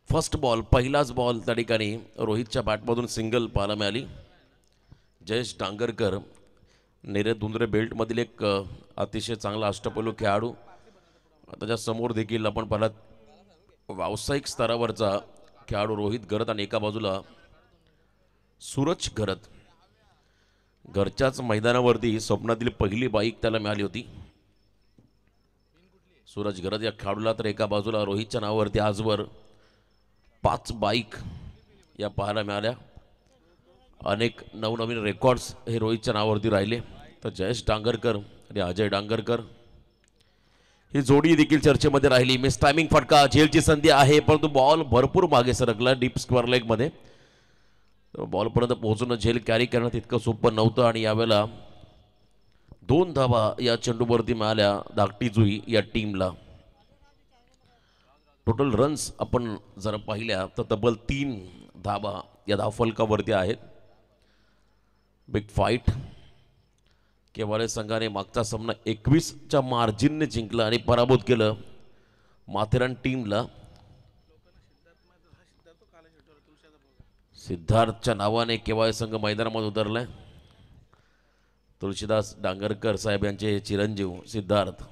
First ball पहिलाच ball त्या ठिकाणी रोहितच्या बॅटमधून सिंगल पाहायला मिळाली. जयेश डांगरकर नेरे धुंद्रे बेल्टमधील एक अतिशय चांगला अष्टपैलू खेळाडू. त्याच्या समोर देखील आपण पाहिलात व्यावसायिक स्तरावरचा खेळाडू रोहित घरत आणि एका बाजूला सूरज घरत. घरच्याच मैदानावरती स्वप्नातील पहिली बाईक त्याला मिळाली होती. सूरज घरत या खेळाडूला तर एका बाजूला रोहितच्या नावावरती आजवर 5 बाईक या पाहायला मिळाल्या. अनेक नवनवीन रेकॉर्ड्स हे रोहितच्या नावावरती राहिले. तर जयेश डांगरकर आणि अजय डांगरकर ही जोडी देखील चर्चेमध्ये राहिली. मिस टायमिंग फटका, झेलची संधी आहे परंतु बॉल भरपूर मागे सरकला डीप स्क्वेअर लेगमध्ये. बॉलपर्यंत पोहोचून झेल कॅरी करणं तितकं सोपं नव्हतं आणि यावेळेला 2 धावा या चेंडूवरती मिळाल्या धाकटी जुई या टीमला. टोटल रन्स आपण जर पाहिल्या तर तब्बल 3 धावा या धावफलकावरती आहेत. Big fight. केवाळे संघाने मागचा सामना 21च्या मार्जिनने जिंकला आणि पराभूत केलं माथेरान टीमला. सिद्धार्थच्या नावाने केवाळे संघ मैदानामध्ये उतरलाय. तुळशीदास डांगरकर साहेब यांचे चिरंजीव सिद्धार्थ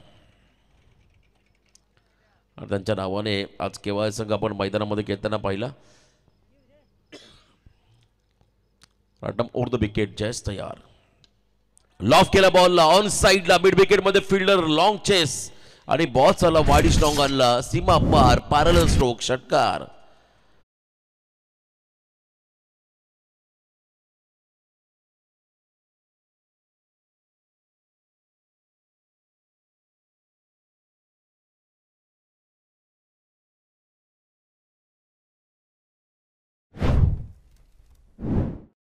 आणि त्यांच्या नावाने आज केवाळे संघ आपण मैदानामध्ये खेळताना पाहिला. राटम ओव्हर द विकेट. जयेश तयार. लॉफ केला बॉलला ऑन साइडला मिड विकेट मध्ये फिल्डर लॉंग चेस आणि बॉल चालला वाईड स्ट्रॉंग आणला सीमा पार पॅरलल स्ट्रोक षटकार.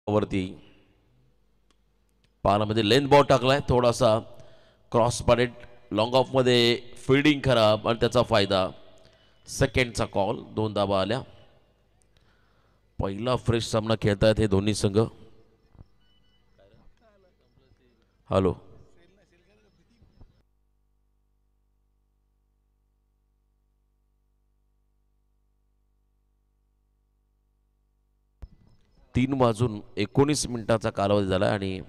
वरती पानामध्ये लेंथ बॉल टाकलाय थोडासा क्रॉस पॅडेड लॉंग ऑफ मध्ये फिल्डिंग खराब आणि त्याचा फायदा. सेकंडचा कॉल. 2 धावा आल्या. पहिला फ्रेश सामना खेळतायत हे दोन्ही संघ. हॅलो तीन वाजून 19 मिनिटाचा कालावधी झाला आणि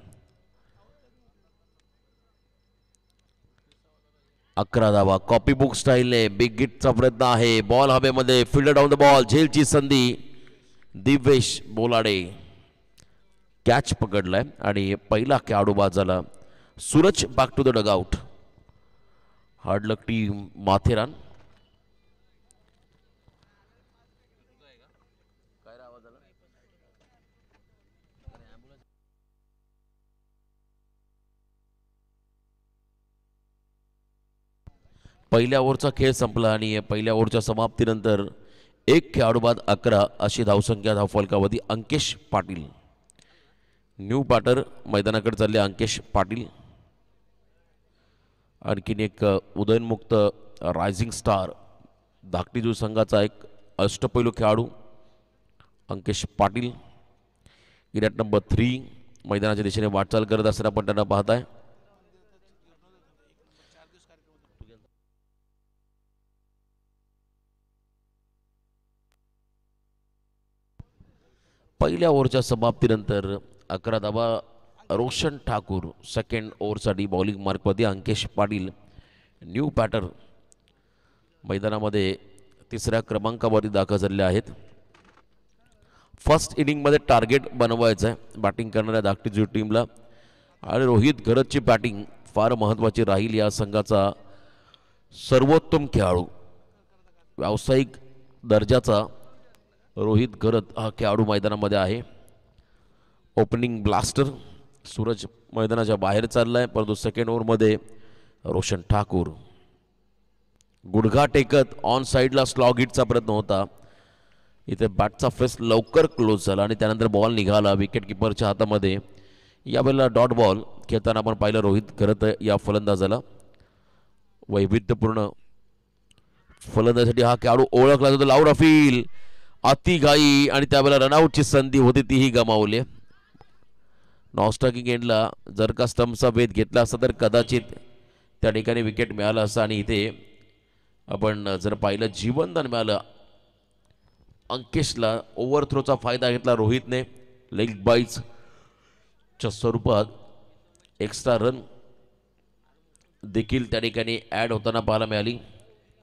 11 धावा. कॉपी बुक स्टाईलने बिग हिटचा प्रयत्न आहे. बॉल हवेमध्ये फिल्डर डाऊन द बॉल. झेलची संधी. दिवेश बोलाडे कॅच पकडलाय आणि पहिला खेळाडू बाद झाला. Suraj back to the dugout. Hard luck team Matheran. पहिल्या ओव्हरचा खेळ संपला आणि पहिल्या ओव्हरच्या समाप्तीनंतर एक खेळाडू बाद 11 अशी धावसंख्या धावफलकावरती. अंकेश पाटील न्यू बॅटर मैदानाकडे चालले. अंकेश पाटील आणखीन एक उदयनमुक्त रायझिंग स्टार धाकटीजू संघाचा एक अष्टपैलू खेळाडू अंकेश पाटील. इरॅट नंबर 3 मैदानाच्या दिशेने वाटचाल करत असताना आपण त्यांना पाहताय. पहिल्या ओव्हरच्या समाप्तीनंतर 11 धावा. रोशन ठाकूर सेकंड ओव्हरसाठी बॉलिंग मार्कमध्ये. अंकेश पाटील न्यू बॅटर मैदानामध्ये 3ऱ्या क्रमांकावरती दाखल झालेले आहेत. फर्स्ट इनिंगमध्ये टार्गेट बनवायचं आहे बॅटिंग करणाऱ्या धाकटीजू टीमला आणि रोहित घरतची बॅटिंग फार महत्त्वाची राहील. या संघाचा सर्वोत्तम खेळाडू व्यावसायिक दर्जाचा रोहित घरत हा खेळाडू मैदानामध्ये आहे. ओपनिंग ब्लास्टर सूरज मैदानाच्या बाहेर चाललाय परंतु सेकंड ओव्हरमध्ये रोशन ठाकूर गुडघा टेकत ऑन साईडला स्लॉग हिटचा प्रयत्न होता. इथे बॅटचा फेस लवकर क्लोज झाला आणि त्यानंतर बॉल निघाला विकेट किपरच्या हातामध्ये. यावेळेला डॉट बॉल खेळताना आपण पाहिलं रोहित घरत या फलंदाजाला. वैविध्यपूर्ण फलंदाजासाठी हा खेळाडू ओळखला जातो. लाऊड अपील अतिघाई आणि त्यावेळेला रनआउटची संधी होती तीही गमावली. नॉस्टॉकिंग एंडला जर का स्टंपचा वेध घेतला असता तर कदाचित त्या ठिकाणी विकेट मिळालं असतं आणि इथे आपण जर पाहिलं जीवनदान मिळालं अंकेशला ओव्हरथ्रोचा फायदा घेतला रोहितने. लेग बाईजच्या स्वरूपात एक्स्ट्रा रन देखील त्या ठिकाणी ॲड होताना पाहायला मिळाली.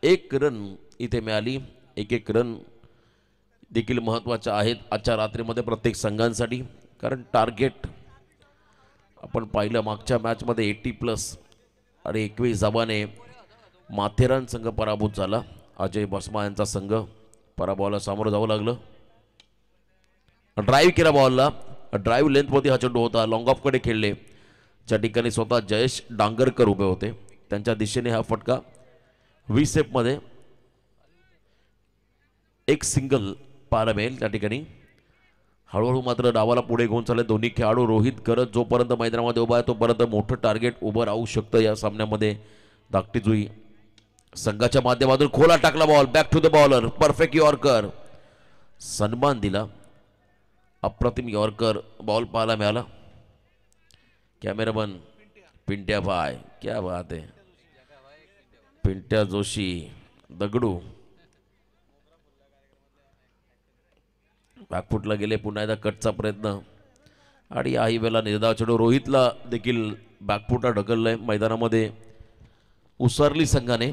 1 रन इथे मिळाली. एक रन देखील महत्त्वाच्या आहेत आजच्या रात्रीमध्ये प्रत्येक संघांसाठी. कारण टार्गेट आपण पाहिलं मागच्या मॅचमध्ये 80+ आणि 21 धावाने माथेरान संघ पराभूत झाला. अजय बसमा यांचा संघ पराभवाला सामोरं जावं लागलं. ड्राईव्ह केला बॉलला. ड्राईव्ह लेंथमध्ये हा चेंडू होता. लॉंग ऑफकडे खेळले. ज्या ठिकाणी स्वतः जयेश डांगरकर उभे होते त्यांच्या दिशेने हा फटका व्हीसेपमध्ये एक सिंगल पाहायला मिळेल. त्या ठिकाणी हळूहळू मात्र डावाला पुढे घेऊन चालले दोन्ही खेळाडू. रोहित गरज जोपर्यंत मैदानामध्ये उभा आहे तोपर्यंत मोठं टार्गेट उभं राहू शकतं या सामन्यामध्ये. धाकटी जुई संघाच्या माध्यमातून खोला टाकला ball. Back to the bowler. Perfect yorker. सन्मान दिला. अप्रतिम यॉर्कर बॉल पाहायला मिळाला. कॅमेरामन पिंट्या भाई क्या बात आहे. पिंट्या जोशी दगडू बॅकफुटला गेले. पुन्हा एकदा कटचा प्रयत्न आणि याही वेळेला निर्धाव चेंडू. रोहितला देखील बॅकफुटला ढकललंय मैदानामध्ये उसरली संघाने.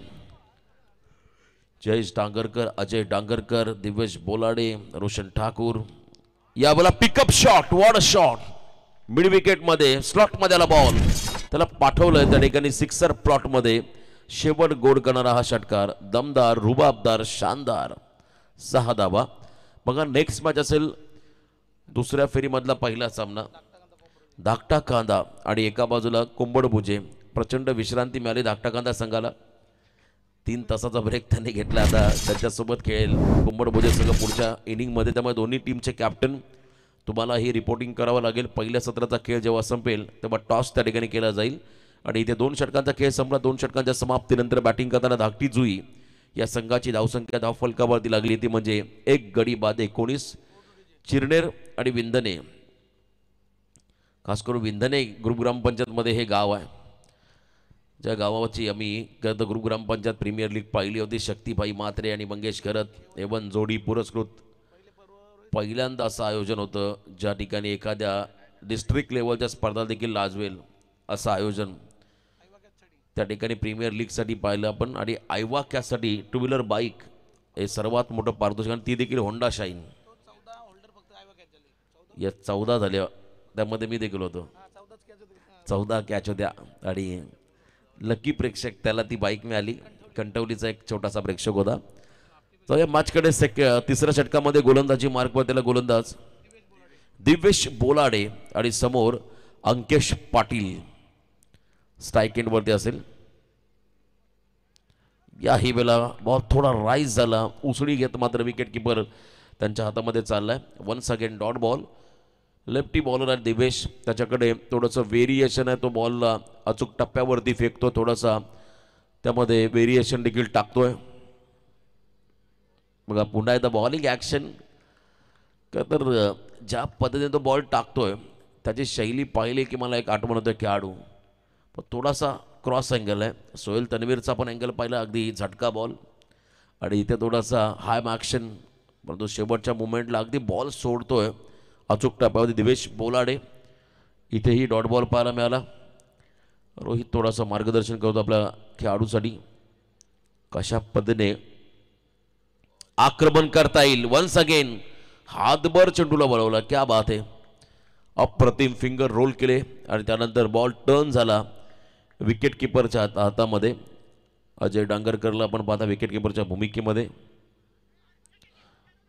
जयेश डांगरकर, अजय डांगरकर, दिवेश बोलाडे, रोशन ठाकूर. यावेळेला pickup shot. What a shot. Mid विकेटमध्ये स्लॉटमध्ये आला बॉल. त्याला पाठवलंय त्या ठिकाणी सिक्सर प्लॉटमध्ये. शेवट गोड करणारा हा षटकार. दमदार, रुबाबदार, शानदार. 6 धावा. बघा नेक्स्ट मॅच असेल दुसऱ्या फेरीमधला पहिला सामना. धाकटा कांदा आणि एका बाजूला कुंबडभुजे. प्रचंड विश्रांती मिळाली धाकटा कांदा संघाला. 3 तासाचा ब्रेक त्यांनी घेतला. आता त्यांच्यासोबत खेळेल कुंबडभुजे संघ पुढच्या इनिंगमध्ये. त्यामुळे दोन्ही टीमचे कॅप्टन तुम्हाला ही रिपोर्टिंग करावं लागेल. पहिल्या सत्राचा खेळ जेव्हा संपेल तेव्हा टॉस त्या ठिकाणी केला जाईल आणि इथे 2 षटकांचा खेळ संपला. 2 षटकांच्या समाप्तीनंतर बॅटिंग करताना धाकटी जुई या संघाची धावसंख्या धावफलकावरती लागली ती म्हणजे 1 गडी बाद 19. चिरनेर आणि विंधने, खास करून विंधने ग्रुप ग्रामपंचायतमध्ये हे गाव आहे. ज्या गावाची आम्ही ग्रुप ग्रामपंचायत प्रीमियर लीग पाहिली होती. शक्तीबाई मात्रे आणि मंगेश घरत एवन जोडी पुरस्कृत पहिल्यांदा असं आयोजन होतं ज्या ठिकाणी एखाद्या डिस्ट्रिक्ट लेवलच्या स्पर्धा देखील लाजवेल असं आयोजन त्या ठिकाणी प्रीमियर लीगसाठी पाहिलं आपण. आणि आयवा कॅसाठी 2 व्हीलर बाईक हे सर्वात मोठं पारितोषिक आणि ती देखील होंडा शाईन. या 14 झाल्या. त्यामध्ये मी देखील होतो. 14 कॅच होत्या आणि लकी प्रेक्षक त्याला ती बाईक मिळाली. कंटवलीचा एक छोटासा प्रेक्षक होता. तर या मॅचकडे तिसऱ्या षटकामध्ये गोलंदाजी मार्कवर त्याला गोलंदाज दिवेश बोलाडे आणि समोर अंकेश पाटील स्ट्राईक एंडवरती असेल. याही वेळेला बॉल थोडा राईज झाला. उसळी घेत मात्र विकेट किपर त्यांच्या हातामध्ये चाललाय. Once again dot ball. Lefty bowler आहे दिवेश. त्याच्याकडे थोडंसं व्हेरिएशन आहे. तो बॉलला अचूक टप्प्यावरती फेकतो. थोडासा त्यामध्ये व्हेरिएशन देखील टाकतोय. बघा पुन्हा एकदा बॉलिंग ॲक्शन. तर ज्या पद्धतीने तो बॉल टाकतोय त्याची शैली पाहिली की मला एक आठवण होतं खेळाडू. पण थोडासा क्रॉस अँगल आहे. सोहेल तन्वीरचा पण अँगल पाहिला. अगदी झटका बॉल आणि इथे थोडासा हाय ॲक्शन. परंतु शेवटच्या मुवमेंटला अगदी बॉल सोडतोय अचूक टप्प्यावरती दिवेश बोलाडे. इथेही डॉट बॉल पाहायला मिळाला. रोहित थोडासा मार्गदर्शन करतो आपल्या खेळाडूसाठी कशा पद्धतीने आक्रमण करता येईल. वन्स अगेन हातभर चेंडूला बोलवला. क्या बात आहे. अप्रतिम फिंगर रोल केले आणि त्यानंतर बॉल टर्न झाला विकेट किपरच्या हातामध्ये. अजय डांगरकरला आपण पाहता विकेट किपरच्या भूमिकेमध्ये.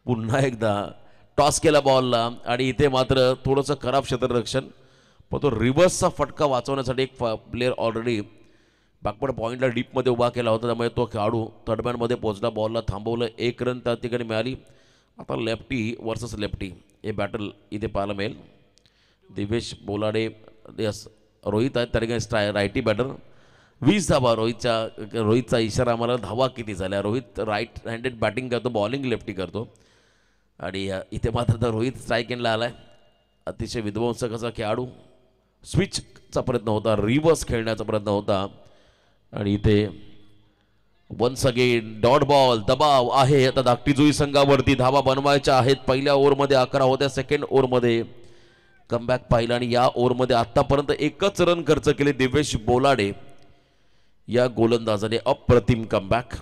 पुन्हा एकदा टॉस केला बॉलला आणि इथे मात्र थोडंसं खराब क्षेत्ररक्षण. पण तो रिव्हर्सचा फटका वाचवण्यासाठी एक प्लेअर ऑलरेडी बॅकवर्ड पॉईंटला डीपमध्ये उभा केला होता. त्यामुळे तो खेळाडू थर्डमॅनमध्ये पोहोचला. बॉलला थांबवलं. 1 रन त्या ठिकाणी मिळाली. आता लेफ्टी वर्सेस लेफ्टी हे बॅटल इथे पाहायला मिळेल. दिवेश बोलाडे यस रोहित आहेत त्या ठिकाणी रायटी बॅटर. 20 धावा. रोहितचा इशारा आम्हाला धावा किती झाल्या. रोहित राईट हँडेड बॅटिंग करतो. बॉलिंग लेफ्टी करतो आणि इथे मात्र तर रोहित स्ट्राईक एंडला आलाय. अतिशय विध्वंसक असा खेळाडू. स्विचचा प्रयत्न होता. रिव्हर्स खेळण्याचा प्रयत्न होता आणि इथे वन्स अगेन डॉट बॉल. दबाव आहे आता धाकटी जुई संघावरती. धावा बनवायच्या आहेत. पहिल्या ओव्हरमध्ये 11 होत्या. सेकंड ओव्हरमध्ये कमबॅक पाहिला आणि या ओव्हरमध्ये आतापर्यंत एकच रन खर्च केले दिवेश बोलाडे या गोलंदाजाने. अप्रतिम कमबॅक,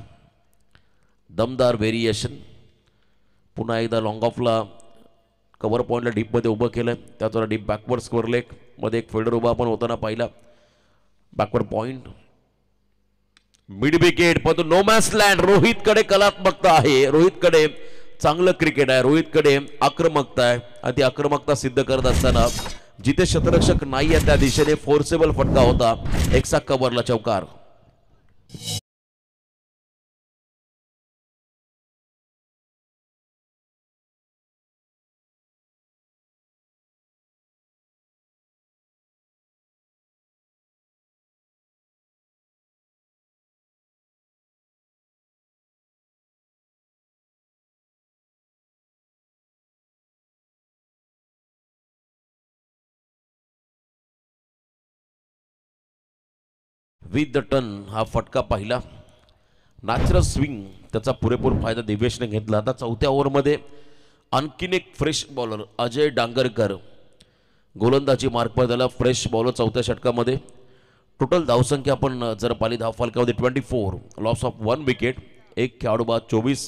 दमदार व्हेरिएशन. पुन्हा एकदा लॉंग ऑफला कव्हर पॉईंटला डीपमध्ये उभं केलं. त्याचवेळा डीप बॅकवर्ड स्क्वेअर लेग मध्ये एक फिल्डर उभा आपण होताना पाहिला. बॅकवर्ड पॉईंट, मिड विकेट, परंतु नो मॅन्स लँड. रोहितकडे कलात्मकता आहे. रोहितकडे चांगलं क्रिकेट आहे. रोहितकडे आक्रमकता आहे आणि ती आक्रमकता सिद्ध करत असताना जिथे शतरक्षक नाही आहे त्या दिशेने फोर्सेबल फटका होता. एक्सा कव्हरला चौकार. विथ द टन हा फटका पाहिला. नॅचरल स्विंग त्याचा पुरेपूर फायदा दिवेशने घेतला. आता चौथ्या ओव्हरमध्ये आणखीन एक फ्रेश बॉलर अजय डांगरकर गोलंदाजी मार्कवर झाला. फ्रेश बॉलर चौथ्या षटकामध्ये. टोटल धावसंख्या आपण जर पाहिली धावफलकामध्ये 24, लॉस ऑफ 1 विकेट, एक खेळाडू बाद 24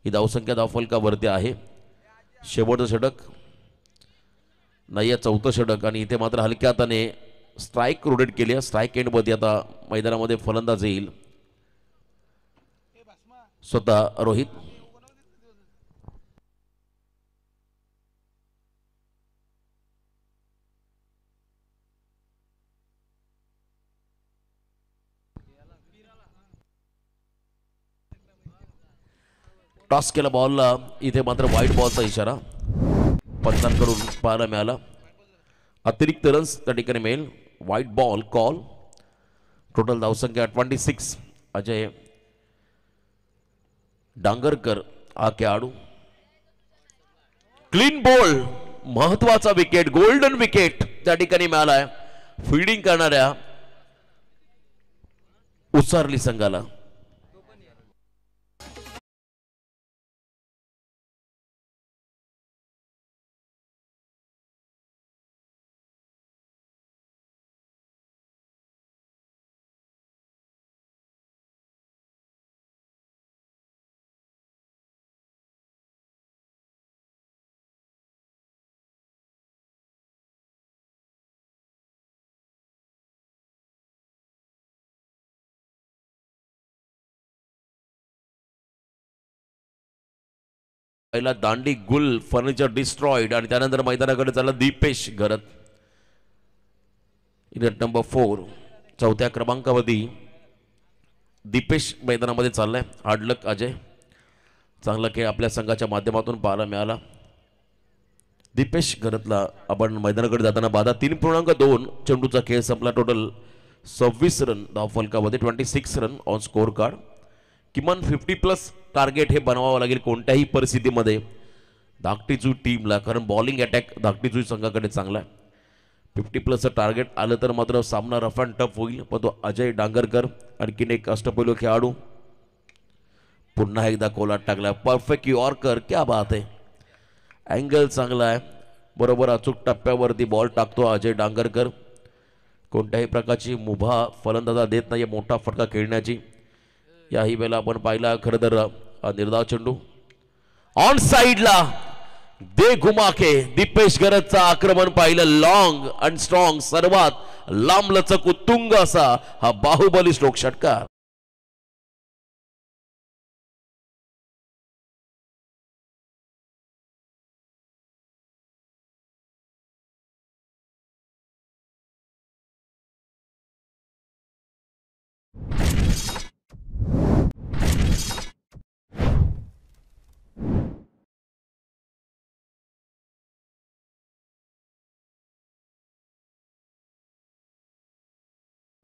ही धावसंख्या धावफलकावरती आहे. शेवटचं षटक नाही आहे, चौथं षटक आणि इथे मात्र हलक्या हाताने स्ट्राईक रोटेट केली आहे. स्ट्राईक एंडमध्ये आता मैदानामध्ये फलंदाज येईल स्वतः रोहित. टॉस केला बॉलला. इथे मात्र वाईट बॉलचा इशारा पंचांकडून पाहायला मिळाला. अतिरिक्त रन्स त्या ठिकाणी मिळेल. वाईट बॉल कॉल. टोटल धावसंख्या 26. अजय डांगरकर हा खेळाडू. क्लीन बॉल, महत्वाचा विकेट, गोल्डन विकेट त्या ठिकाणी मिळालाय फिल्डिंग करणाऱ्या उसारली संघाला. पहिला दांडी गुल, फर्निचर डिस्ट्रॉइड आणि त्यानंतर मैदानाकडे चालला दीपेश घरत. इनिंग नंबर 4 चौथ्या क्रमांकावरती दीपेश मैदानामध्ये चाललाय. हार्डलक अजय. चांगला खेळ आपल्या संघाच्या माध्यमातून पाहायला मिळाला. दीपेश घरतला आपण मैदानाकडे जाताना बाधा 3.2. चेंडूचा खेळ संपला. टोटल 26 रन धावफलकामध्ये, 26 रन ऑन स्कोर कार्ड. किमान 50+ टार्गेट हे बनवावं लागेल कोणत्याही परिस्थितीमध्ये धाकटीचू टीमला, कारण बॉलिंग अटॅक धाकटीचू संघाकडे चांगला आहे. 50+ टार्गेट आलं तर मात्र सामना रफ अँड टफ होईल. पण तो अजय डांगरकर आणखीन एक अष्टपैलू खेळाडू पुन्हा एकदा कोलाट टाकला. परफेक्ट यॉर्कर, क्या बात आहे. अँगल चांगला आहे. बरोबर अचूक टप्प्यावरती बॉल टाकतो अजय डांगरकर. कोणत्याही प्रकारची मुभा फलंदाजा देत नाही मोठा फटका खेळण्याची. याही वेळेला आपण पाहिला खरं तर निर्धाव चेंडू ऑन साइडला दे घुमाके. दीपेश घरतचा आक्रमण पाहिलं. लॉंग अँड स्ट्रॉंग, सर्वात लांब लचक उत्तुंग असा हा बाहुबली स्ट्रोक षटकार.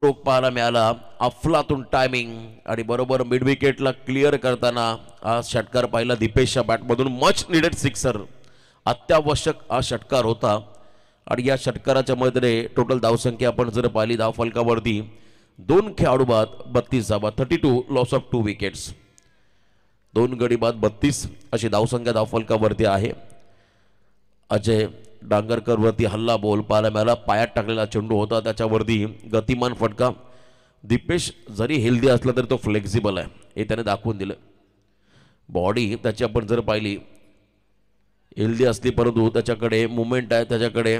स्ट्रोक पाहायला मिळाला. अफलातून टायमिंग आणि बरोबर मिड विकेटला क्लिअर करताना हा षटकार पाहिला दीपेशच्या बॅटमधून. मच निडेड सिक्सर, अत्यावश्यक हा षटकार होता. आणि या षटकाराच्या मध्ये टोटल धावसंख्या आपण जर पाहिली धावफलकावरती 2 खेळाडू बाद 32 धावा, 32 लॉस ऑफ 2 विकेट्स. 2 गडी बाद 32 अशी धावसंख्या धावफलकावरती आहे. अजय डांगरकर वरती हल्ला बॉल पाहायला मिळाला. पायात टाकलेला चेंडू होता, त्याच्यावरती गतिमान फटका. दीपेश जरी हेल्दी असला तरी तो फ्लेक्झिबल आहे हे त्याने दाखवून दिलं. बॉडी त्याची आपण जर पाहिली हेल्दी असली परंतु त्याच्याकडे मुवमेंट आहे, त्याच्याकडे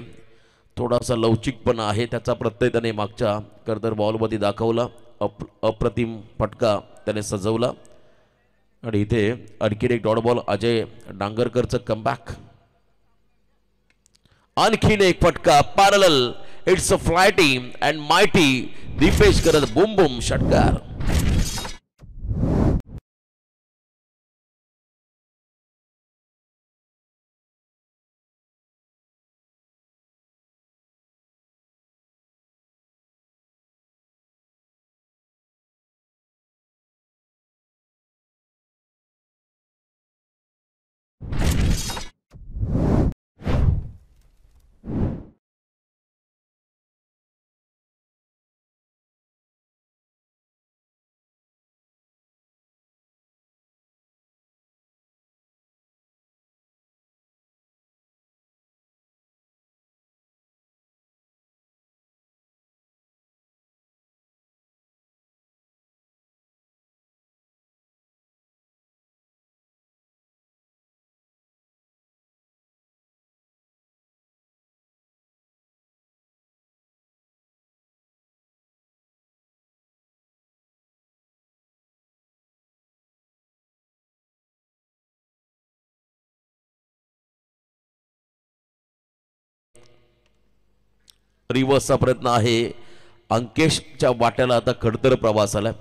थोडासा लवचिकपणा आहे. त्याचा प्रत्यय त्याने मागच्या कर्दर बॉलमध्ये दाखवला. अप्रतिम फटका त्याने सजवला आणि इथे आणखीन एक डॉट बॉल. अजय डांगरकरचं कमबॅक. आणखीन एक फटका parallel. It's a flighty and mighty. Deepesh करत बुम बुम षटकार. रिव्हर्सचा प्रयत्न आहे. अंकेशच्या वाट्याला आता खडतर प्रवास आला.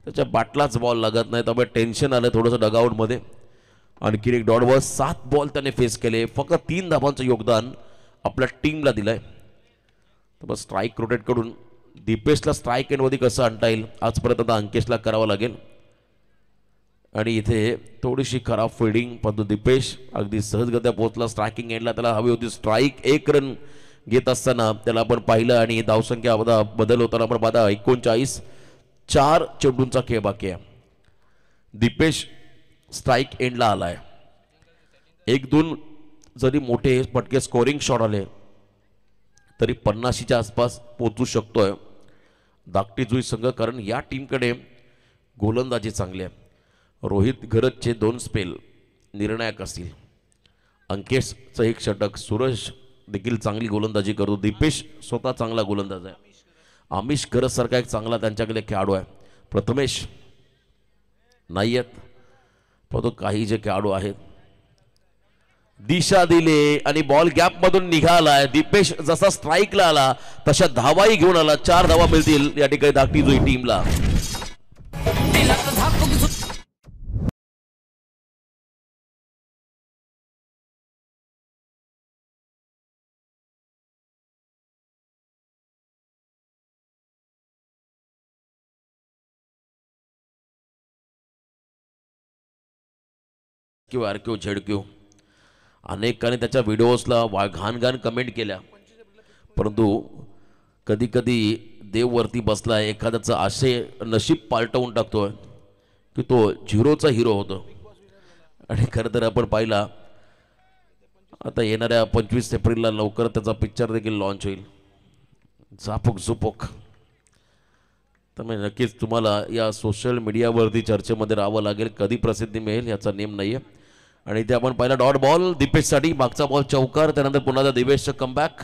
त्याच्या बाटलाच बॉल लागत नाही त्यामुळे टेन्शन आलं थोडंसं डगआउटमध्ये. आणखीन एक डॉट बॉल. 7 बॉल त्याने फेस केले. फक्त 3 धावांचं योगदान आपल्या टीमला दिलंय. तर बस स्ट्राईक रोटेट करून दीपेशला स्ट्राईक एंडमध्ये कसं आणता येईल आजपर्यंत आता अंकेशला करावं लागेल. आणि इथे थोडीशी खराब फिल्डिंग परंतु दीपेश अगदी सहजगत्या पोहोचला स्ट्रायकिंग एंडला. त्याला हवी होती स्ट्राईक. 1 रन घेत असताना त्याला आपण पाहिलं आणि धावसंख्या बदल होताना आपण पाहता 39. 4 चेंडूंचा खेळ बाकी आहे. दीपेश स्ट्राईक एंडला आलाय. 1-2 जरी मोठे पटके स्कोरिंग शॉट आले तरी 50च्या आसपास पोहोचू शकतोय धाकटी जुई संघ. कारण या टीमकडे गोलंदाजी चांगली आहे. रोहित घरतचे 2 स्पेल निर्णायक असतील. अंकेशचं 1 षटक. सूरज देखील चांगली गोलंदाजी करतो. दीपेश स्वतः चांगला गोलंदाज आहे. आमिष घरत सारखा एक चांगला त्यांच्याकडे खेळाडू आहे. प्रथमेश नाही आहेत परंतु काही जे खेळाडू आहेत दिशा दिले आणि बॉल गॅप मधून निघालाय. दीपेश जसा स्ट्राईकला आला तशा धावाही घेऊन आला. 4 धावा मिळतील या ठिकाणी धाकटी जुई टीमला. क्यू आरक्यू झेडक्यू अनेकांनी त्याच्या व्हिडिओजला घाण कमेंट केल्या परंतु कधी कधी देववरती बसलाय एखाद्याचं असे नशीब पालटवून टाकतोय की तो 0चा हिरो होतो. आणि खरं तर आपण पाहिला आता येणाऱ्या 25 एप्रिलला लवकर त्याचा पिक्चर देखील लॉन्च होईल झापूक झुपूक. त्यामुळे नक्कीच तुम्हाला या सोशल मीडियावरती चर्चेमध्ये राहावं लागेल. कधी प्रसिद्धी मिळेल याचा नेम नाही आहे. आणि इथे आपण पाहिला डॉट बॉल दीपेशसाठी. मागचा बॉल चौकार. त्यानंतर पुन्हा दीपेशचं कमबॅक.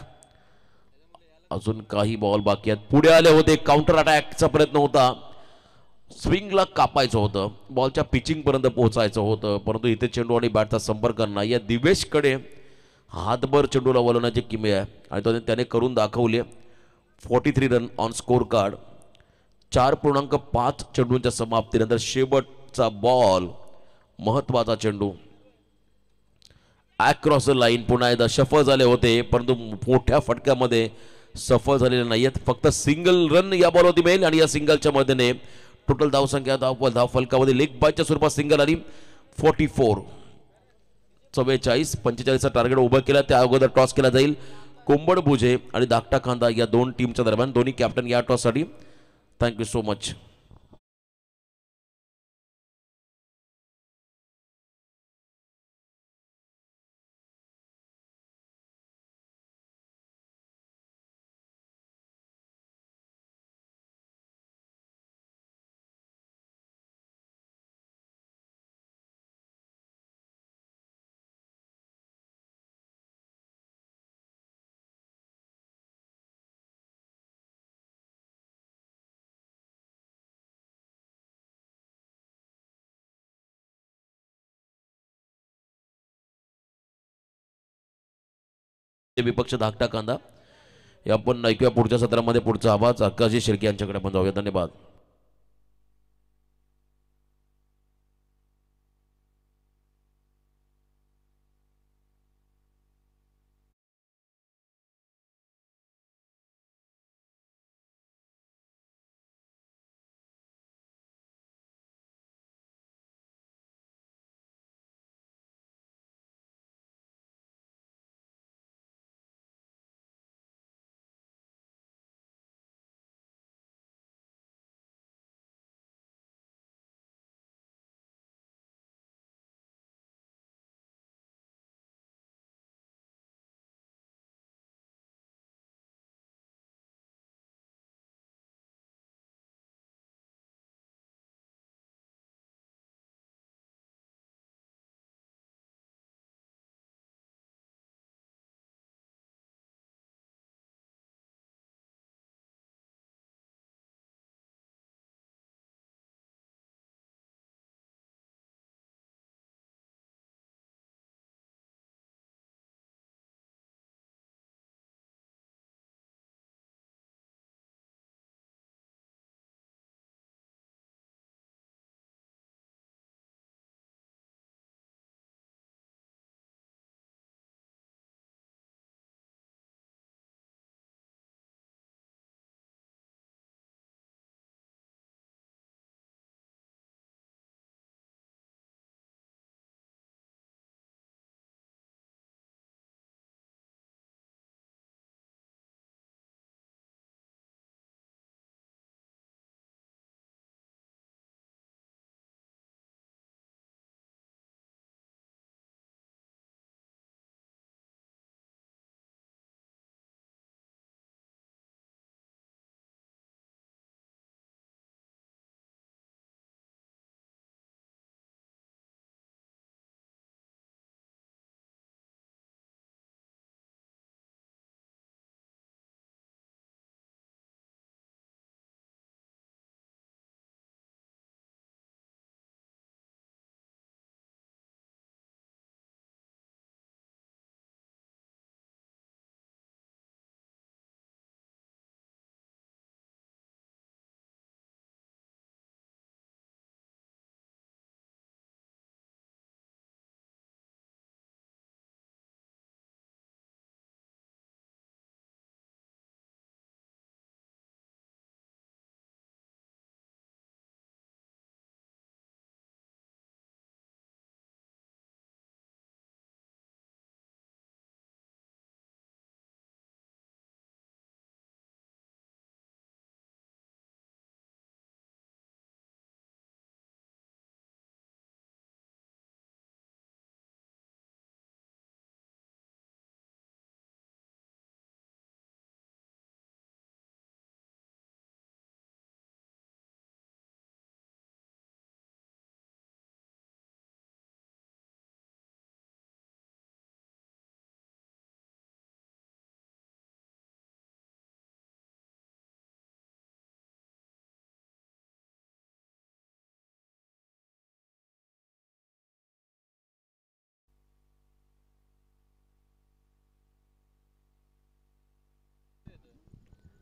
अजून काही बॉल बाकी आहेत. पुढे आले होते. काउंटर अटॅकचा प्रयत्न होता. स्विंगला कापायचं होतं. बॉलच्या पिचिंगपर्यंत पोहोचायचं होतं परंतु इथे चेंडू आणि बॅटचा संपर्क नाही. या दिवेशकडे हातभर चेंडूला वळवण्याची किमया आहे आणि त्याने करून दाखवली. 43 रन ऑन स्कोर कार्ड. 4.5 चेंडूंच्या समाप्तीनंतर शेवटचा बॉल महत्वाचा चेंडू अक्रॉस द लाईन. पुन्हा एकदा सफल झाले होते परंतु मोठ्या फटक्यामध्ये सफल झालेले नाहीयेत. फक्त सिंगल रन या बॉलवरती मिळेल आणि या सिंगलच्या मदतीने टोटल धावसंख्या धाव फलकामध्ये लेग बायच्या स्वरूपात सिंगल आली. 44 44 45चा टार्गेट उभं केला. त्या अगोदर टॉस केला जाईल. कोंबड भुजे आणि धाकटा खांदा या 2 टीमच्या दरम्यान. दोन्ही कॅप्टन या टॉससाठी थँक्यू सो मच. विपक्ष धाकटा कांदा हे आपण ऐकूया पुढच्या सत्रामध्ये. पुढचा आवाज अक्काजी शिर्के यांच्याकडे आपण जाऊया. धन्यवाद.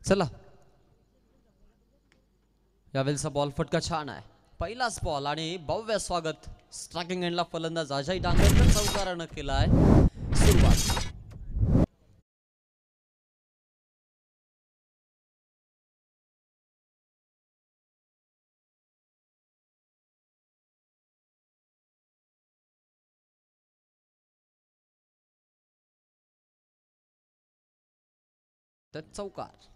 चला, यावेळेचा बॉल फटका छान आहे. पहिलाच बॉल आणि भव्य स्वागत. स्ट्रायकिंग एंडला फलंदाज अजय डांगरकर चौकारानं केलाय सुरुवात. तर चौकार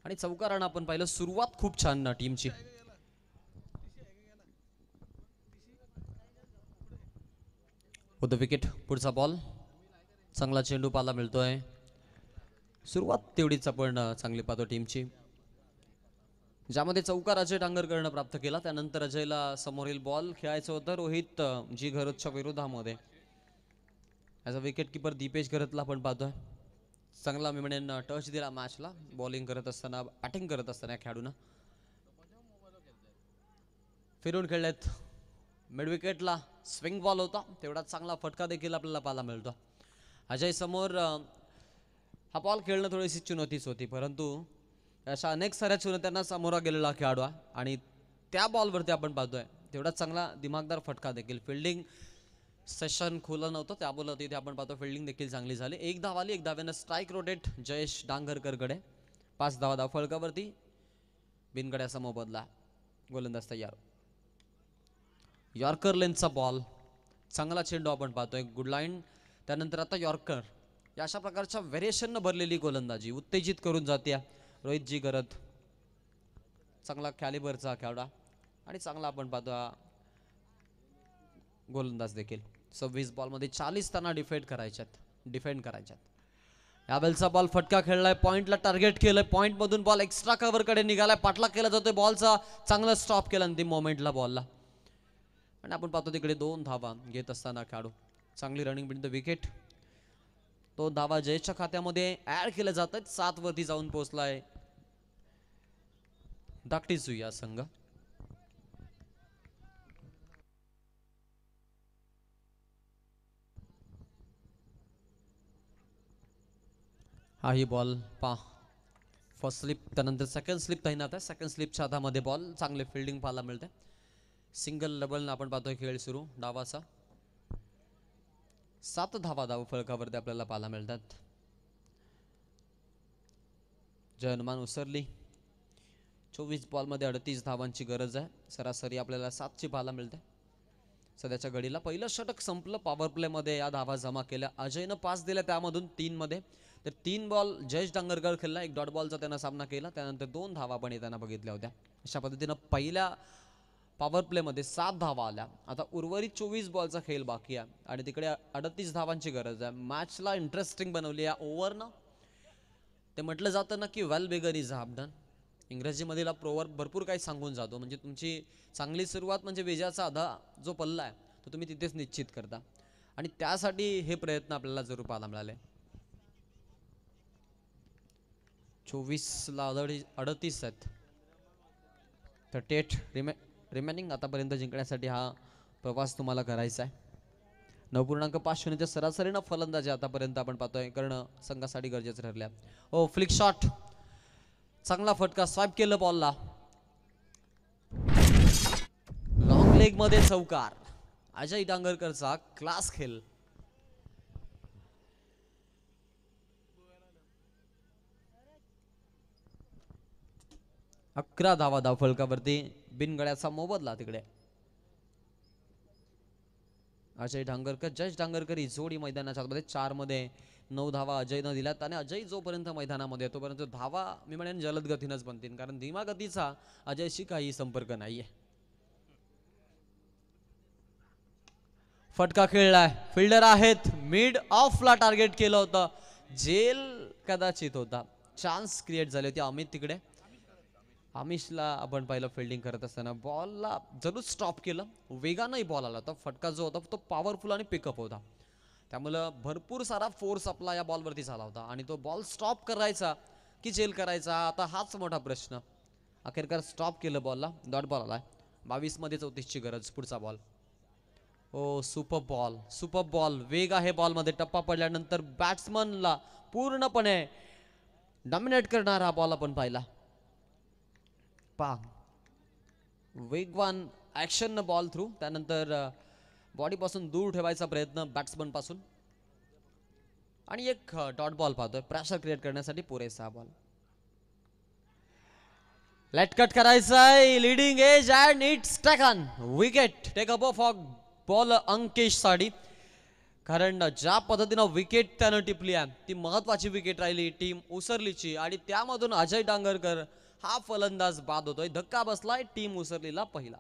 आणि चौकारानं आपण पाहिलं सुरुवात खूप छान टीमची. विथ द विकेट पुढचा बॉल, चांगला चेंडू पाहायला मिळतोय. सुरुवात तेवढीच आपण चांगली पाहतो टीमची, ज्यामध्ये चौकार अजय डांगरकरनं प्राप्त केला. त्यानंतर अजयला समोरील बॉल खेळायचं होतं रोहित जी घरतच्या विरोधामध्ये. As a wicket keeper Deepesh घरतला आपण पाहतोय. चांगला मी म्हणेन टच दिला मॅचला बॉलिंग करत असताना, बॅटिंग करत असताना या खेळाडूनं. फिरून खेळलेत मिड विकेटला, स्विंग बॉल होता, तेवढा चांगला फटका देखील आपल्याला पाहायला मिळतो. अजय समोर हा बॉल खेळणं थोडीशी चुनौतीच होती, परंतु अशा अनेक साऱ्या चुनौत्यांना सामोरा गेलेला खेळाडू आणि त्या बॉलवरती आपण पाहतोय तेवढा चांगला दिमागदार फटका देखील. फिल्डिंग सेशन खुलं नव्हतं, त्यामुळे तिथे आपण पाहतो फिल्डिंग देखील चांगली झाली. एक धाव आली, एक धाव्यानं स्ट्राईक रोटेट जयेश डांगरकरकडे. 5 धावा फलकावरती, बिनगड्याचा मोबदला, गोलंदाज तयार. यॉर्कर लेनचा बॉल, चांगला चेंडू आपण पाहतोय, गुड लाईन. त्यानंतर आता यॉर्कर, या अशा प्रकारच्या व्हेरिएशननं भरलेली गोलंदाजी उत्तेजित करून जाते रोहितजी घरत. चांगला कॅलिबरचा खेळाडू आणि चांगला आपण पाहतो गोलंदाज देखील. 26 बॉलमध्ये 40 त्यांना डिफेंड करायच्यात. यावेळचा बॉल फटका खेळलाय, पॉइंटला टार्गेट केलंय, पॉइंट मधून बॉल एक्स्ट्रा कव्हर कडे निघालाय, पाठलाग केला जातोय बॉलचा, चांगला स्टॉप केला अंतिम मोमेंटला बॉलला. आणि आपण पाहतो तिकडे 2 धावा घेत असताना खेळाडू, चांगली रनिंग बिन द विकेट. 2 धावा जयेशच्या खात्यामध्ये ऍड केल्या जात आहेत. 7 वरती जाऊन पोहोचलाय धाकटी जुया संघ. हाही बॉल पा फर्स्ट स्लिप, त्यानंतर सेकंड स्लिप तैनात आहे. सेकंड स्लिपच्या हातामध्ये बॉल, चांगले फिल्डिंग पाहायला मिळते. सिंगल डबल आपण पाहतोय खेळ सुरू डावाचा. 7 धावा धाव फलकावरती आपल्याला पाहायला मिळतात. जय हनुमान उसरली. 24 बॉलमध्ये 38 धावांची गरज आहे. सरासरी आपल्याला 7ची पाहायला मिळते सध्याच्या घडीला. पहिलं षटक संपलं, पॉवर प्ले मध्ये या धावा जमा केल्या. अजयनं 5 दिल्या, त्यामधून 3 मध्ये. तर 3 बॉल जयेश डांगरकर खेळला, 1 डॉट बॉलचा त्यानं सामना केला. त्यानंतर 2 धावा पण येताना बघितल्या होत्या. अशा पद्धतीनं पहिल्या पॉवर प्ले मध्ये 7 धावा आल्या. आता उर्वरित 24 बॉलचा खेळ बाकी आहे आणि तिकडे 38 धावांची गरज आहे. मॅचला इंटरेस्टिंग बनवली या ओव्हरनं. ते म्हटलं जातं ना की वेल बिगर इज हाफ डन. इंग्रजीमधील प्रोवर्ब भरपूर काही सांगून जातो. म्हणजे तुमची चांगली सुरुवात म्हणजे विजयाचा आधा जो पल्ला आहे तो तुम्ही तिथेच निश्चित करता, आणि त्यासाठी हे प्रयत्न आपल्याला जरूर पाहायला मिळाले. 24ला 38 आहेत. 38 रिमेनिंग आतापर्यंत जिंकण्यासाठी हा प्रवास तुम्हाला करायचा आहे. 9.5 सरासरीनं फलंदाजी आतापर्यंत आपण पाहतोय करणं संघासाठी गरजेचं ठरल्या. ओ फ्लिक शॉट, चांगला फटका, स्वाईप केलं बॉलला, लॉंग लेग मध्ये चौकार. अजय डांगरकरचा क्लास खेळ. अकरा धावा धाव फलकावरती, बिनगड्याचा मोबदला तिकडे. अजय डांगरकर, जयेश डांगरकर ही जोडी मैदानाच्या आतमध्ये 4 मध्ये 9 धावा अजयनं दिल्यात. आणि अजय जोपर्यंत मैदानामध्ये आहे तोपर्यंत धावा मी म्हणेन जलद गतीनंच बनतील, कारण धीमा गतीचा अजयशी काही संपर्क नाहीये. फटका खेळलाय, फिल्डर आहेत, मिड ऑफला टार्गेट केलं होतं, जेल कदाचित होता. चान्स क्रिएट झाली होती अमित तिकडे. आमिषला आपण पाहिलं फिल्डिंग करत असताना बॉलला जरूर स्टॉप केलं, वेगानंही बॉल आला होता. फटका जो होता तो पॉवरफुल आणि पिकअप होता, त्यामुळं भरपूर सारा फोर्स आपला या बॉलवरती झाला होता. आणि तो बॉल स्टॉप करायचा की जेल करायचा, आता हाच मोठा प्रश्न. अखेरकार स्टॉप केलं बॉलला, डॉट बॉल आलाय. 22 मध्ये 34ची गरज. पुढचा बॉल, ओ सुपर बॉल, सुपर बॉल. वेग आहे बॉलमध्ये, टप्पा पडल्यानंतर बॅट्समनला पूर्णपणे डॉमिनेट करणारा हा बॉल आपण पाहिला. वेगवान ऍक्शन बॉल थ्रू, त्यानंतर बॉडी पासून दूर ठेवायचा प्रयत्न बॅट्समन पासून, आणि एक डॉट बॉल पाहतोय प्रेशर क्रिएट करण्यासाठी पुरेसा बॉल. लेट कट करायचाय, leading edge and it's taken wicket. Take up of ball Ankesh Sadi. कारण ज्या पद्धतीनं विकेट त्यानं टिपली आहे ती महत्वाची विकेट राहिली टीम उसरलीची आणि त्यामधून अजय डांगरकर हा फलंदाज बाद होतोय. धक्का बसलाय टीम उसरलीला पहिला.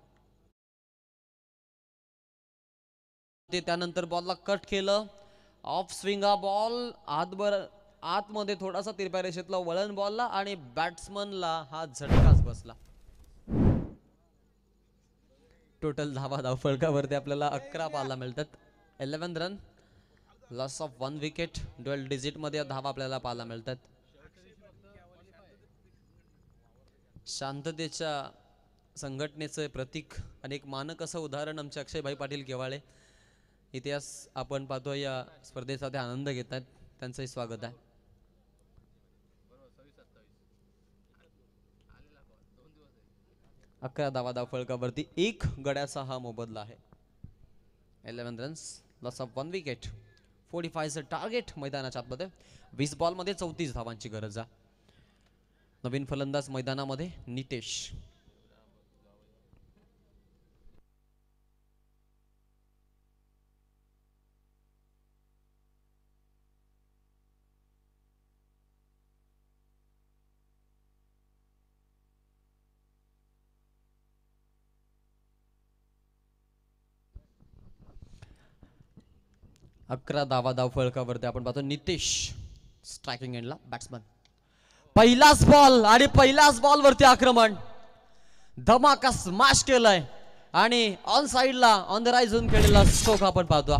ते त्यानंतर बॉलला कट केलं. ऑफ स्विंग हा बॉल आतमध्ये थोडासा तिरप्या रेषेतला वळण बॉलला आणि बॅट्समनला हा झटकाच बसला. टोटल धावा फलकावरती आपल्याला 11 पाहायला मिळतात. 11 run, loss of 1 wicket, double digit मध्ये धावा आपल्याला पाहायला मिळतात. शांततेच्या संघटनेचे प्रतीक आणि एक मानक असं उदाहरण आमचे अक्षयभाई पाटील केवाळे इतिहास आपण पाहतोय. या स्पर्धेचा ते आनंद घेत आहेत, त्यांचंही स्वागत आहे. अकरा धावा फलकावरती 1 गड्याचा हा मोबदला आहे. 11 runs, loss of 1 wicket, 45 target मैदानाच्या आतमध्ये. 20 बॉल मध्ये 34 धावांची गरज आहे. नवीन फलंदाज मैदानामध्ये नितेश. अकरा धावा फलकावरती आपण पाहतो नितेश स्ट्रायकिंग एंडला बॅट्समन. पहिलाच बॉल आणि पहिल्याच बॉल वरती आक्रमण, धमाका स्मॅश केलाय आणि ऑन साइडला ऑन द राईज होऊन खेळलेला स्ट्रोक आपण पाहतो.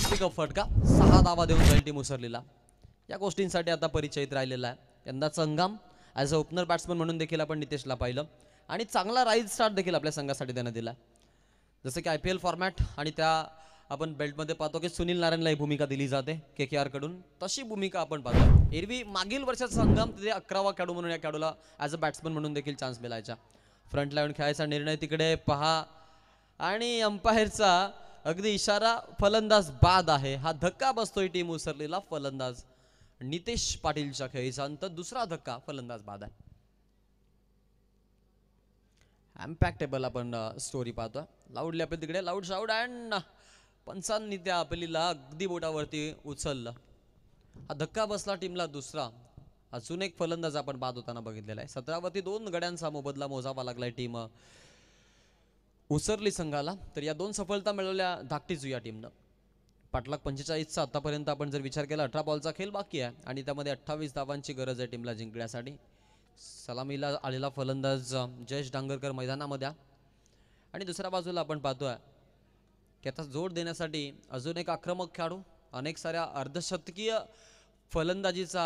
पिकअप फटका, 6 धावा देऊन जाईल टीम उसरलीला. या गोष्टींसाठी आता परिचयित राहिलेला आहे. यंदाचा हंगाम ॲज अ ओपनर बॅट्समन म्हणून देखील आपण नितेशला पाहिलं आणि चांगला राईज स्टार्ट देखील आपल्या संघासाठी त्यानं दिला. जसं की IPL फॉर्मॅट आणि त्या आपण बेल्टमध्ये पाहतो की सुनील नारायणला ही भूमिका दिली जाते KKR कडून, तशी भूमिका आपण पाहतो. एरवी मागील वर्षाचा हंगाम तिथे 11वा खेळाडू म्हणून या खेळाडूला ॲज अ बॅट्समन म्हणून देखील चान्स मिळायचा. फ्रंट लाईन खेळायचा निर्णय तिकडे पहा आणि अंपायरचा अगदी इशारा, फलंदाज बाद आहे. हा धक्का बसतोय टीम उसरलीला. फलंदाज नितेश पाटीलच्या खेळीचा अंत, दुसरा धक्का, फलंदाज बाद आहे. इम्पॅक्टेबल आपण स्टोरी पाहतो. लाऊडली आपल्या तिकडे लाऊड शाऊड अँड पंचांनी त्या आपलीला अगदी बोटावरती उचललं. हा धक्का बसला टीमला दुसरा. अजून एक फलंदाज आपण बाद होताना बघितलेला आहे. 17 वरती 2 गड्यांचा मोबदला मोजावा लागलाय टीम उसरली संघाला. तर या 2 सफलता मिळवल्या धाकटीच या टीमनं. पाटलाग 45चा आतापर्यंत आपण जर विचार केला 18 बॉलचा खेळ बाकी आहे आणि त्यामध्ये 28 धावांची गरज आहे टीमला जिंकण्यासाठी. सलामीला आलेला फलंदाज जयेश डांगरकर मैदानामध्ये आणि दुसऱ्या बाजूला आपण पाहतोय की आता जोड देण्यासाठी अजून एक आक्रमक खेळाडू, अनेक साऱ्या अर्धशतकीय फलंदाजीचा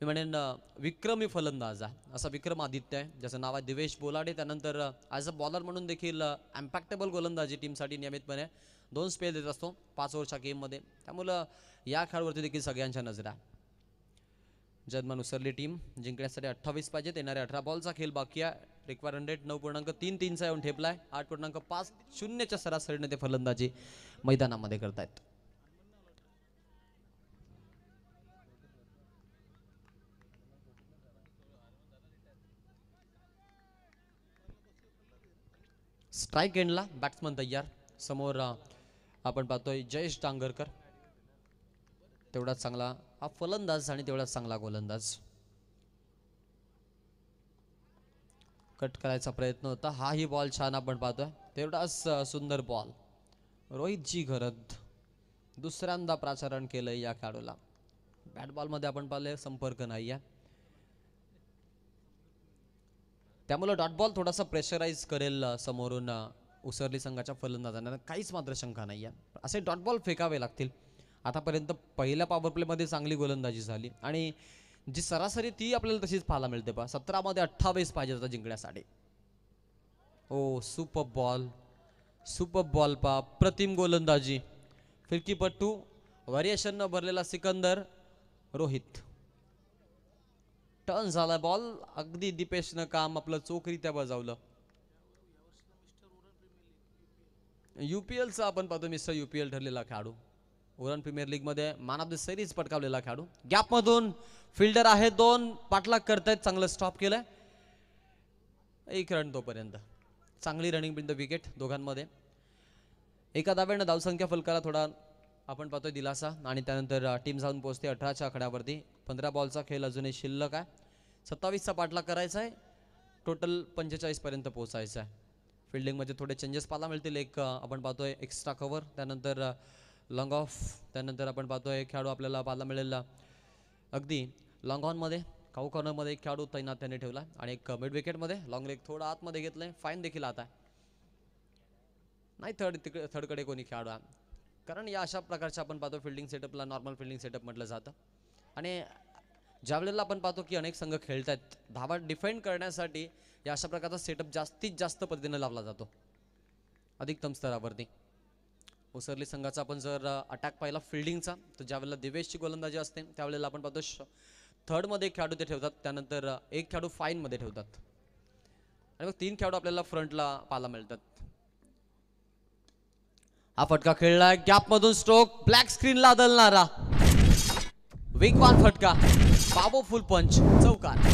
मी म्हणेन विक्रमी फलंदाज आहे असा विक्रमादित्य आहे, ज्याचं नाव आहे दिवेश बोलाडे. त्यानंतर ॲज अ बॉलर म्हणून देखील इम्पॅक्टेबल गोलंदाजी टीमसाठी नियमितपणे 2 स्पेल देत असतो 5 ओव्हरच्या गेममध्ये. त्यामुळं या खेळाडूवरती देखील सगळ्यांच्या नजर आहे. जर्मन उसरली टीम जिंकण्यासाठी 28 पाहिजेत. येणाऱ्या 18 बॉलचा खेळ बाकी आहे. रिक्वायर 100 9.33चा येऊन ठेपलाय. 8.50च्या सरासरीने ते फलंदाजी मैदानामध्ये करतायत. स्ट्राइक एंडला बॅट्समन तयार. समोर आपण पाहतोय जयेश डांगरकर, तेवढाच चांगला हा फलंदाज आणि तेवढाच चांगला गोलंदाज. कट करायचा प्रयत्न होता. हाही बॉल छान आपण पाहतोय, तेवढाच सुंदर बॉल. रोहितजी घरत दुसऱ्यांदा प्राचारण केलंय या खेळाडूला. बॅट बॉल मध्ये आपण पाहिले संपर्क नाही आहे, त्यामुळे डॉट बॉल थोडासा प्रेशराईज करेल समोरून उसरली संघाच्या फलंदाजांना, काहीच मात्र शंका नाही आहे. असे डॉट बॉल फेकावे लागतील. आतापर्यंत पहिल्या पॉवर प्ले मध्ये चांगली गोलंदाजी झाली आणि जी सरासरी ती आपल्याला तशीच पाहायला मिळते. पहा 17 मध्ये 28 पाहिजे होता जिंकण्यासाठी. ओ सुपर बॉल पहा, प्रतिम गोलंदाजी. फिरकीपट्टू व्हेरिएशन न भरलेला सिकंदर रोहित. टर्न झाला बॉल, अगदी दीपेशनं काम आपलं चोखरीत्या बजावलं. UPLचा आपण पाहतो मिस्टर UPL ठरलेला खेळाडू, उरण प्रीमियर लीग मध्ये मॅन ऑफ द सिरीज पटकावलेला खेळाडू. गॅप मधून फिल्डर आहे 2, पाठलाग करतायत, चांगलं स्टॉप केलंय. 1 रन तोपर्यंत. चांगली रनिंग बिन द विकेट दोघांमध्ये. एका धावेनं धावसंख्या फलकाला थोडा आपण पाहतोय दिलासा आणि त्यानंतर टीम जाऊन पोहोचते 18च्या आकड्यावरती. 15 बॉलचा खेळ अजूनही शिल्लक आहे. 27चा पाठलाग करायचा आहे. टोटल 45 पर्यंत पोहोचायचं आहे. फिल्डिंगमध्ये थोडे चेंजेस पाहायला मिळतील. एक आपण पाहतोय एक्स्ट्रा कव्हर, त्यानंतर लॉंग ऑफ, त्यानंतर आपण पाहतोय खेळाडू आपल्याला पाहायला मिळेल अगदी लॉंग ऑनमध्ये काऊ कॉर्नरमध्ये एक खेळाडू तैनात त्यांनी ठेवला आणि एक मिड विकेटमध्ये लॉंग लेग थोडं आतमध्ये घेतलंय. फाईन देखील आता नाही थर्डकडे कोणी खेळाडू आहे, कारण या अशा प्रकारच्या आपण पाहतो फिल्डिंग सेटअपला नॉर्मल फिल्डिंग सेटअप म्हटलं जातं. आणि ज्यावेळेला आपण पाहतो की अनेक संघ खेळत आहेत, धावा डिफेंड करण्यासाठी या अशा प्रकारचा सेटअप जास्तीत जास्त पद्धतीने लावला जातो अधिकतम स्तरावरती. उसरली संघाचा आपण जर अटॅक पाहिला फिल्डिंगचा, तर ज्यावेळेला दिवेशची गोलंदाजी असते त्यावेळेला आपण पाहतो थर्डमध्ये एक खेळाडू ते ठेवतात, त्यानंतर एक खेळाडू फाईनमध्ये ठेवतात आणि मग 3 खेळाडू आपल्याला फ्रंटला पाहायला मिळतात. हा फटका खेळलाय गॅप मधून स्ट्रोक, ब्लॅक स्क्रीनला आदळणारा वेगवान फटका, पॉवरफुल पंच, चौकार.